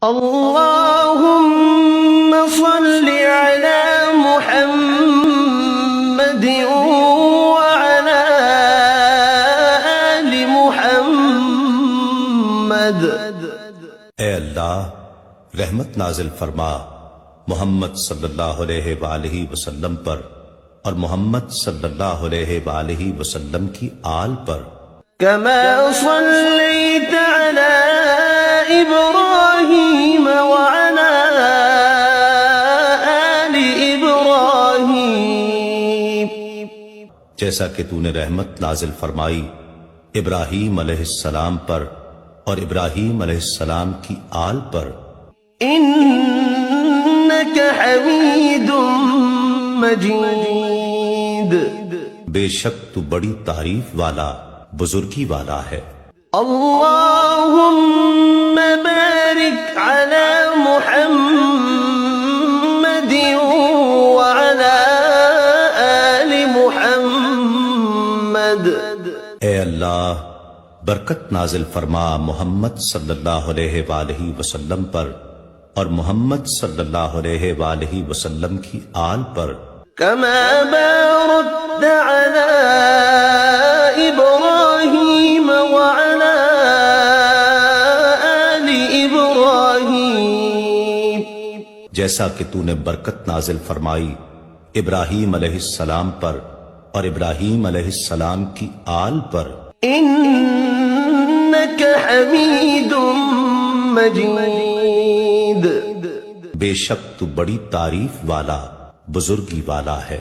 اللهم صل على محمد وعلى آل محمد۔ اے اللہ رحمت نازل فرما محمد صلی اللہ علیہ وآلہ وسلم پر اور محمد صلی اللہ علیہ وآلہ وسلم کی آل پر۔ كما صليت على إبراهيم وعلى آل إبراهيم، جیسا کہ تو نے رحمت نازل فرمائی ابراہیم علیہ السلام پر اور ابراہیم علیہ السلام کی آل پر۔ إنك حميد مجيد، بے شک تو بڑی تعریف والا بزرگی والا ہے۔ اللهم بارك على محمد وعلى آل محمد۔ اے اللہ برکت نازل فرما محمد صلی اللہ علیہ وآلہ وسلم پر اور محمد صلی اللہ علیہ وآلہ وسلم کی آل پر۔ كما باركت على إبراهيم وعلى آل إبراهيم، جیسا کہ تو نے برکت نازل فرمائی ابراہیم علیہ السلام پر اور ابراہیم علیہ السلام کی آل پر۔ إنك حميد مجيد، بے شک تو بڑی تعریف والا بزرگی والا ہے۔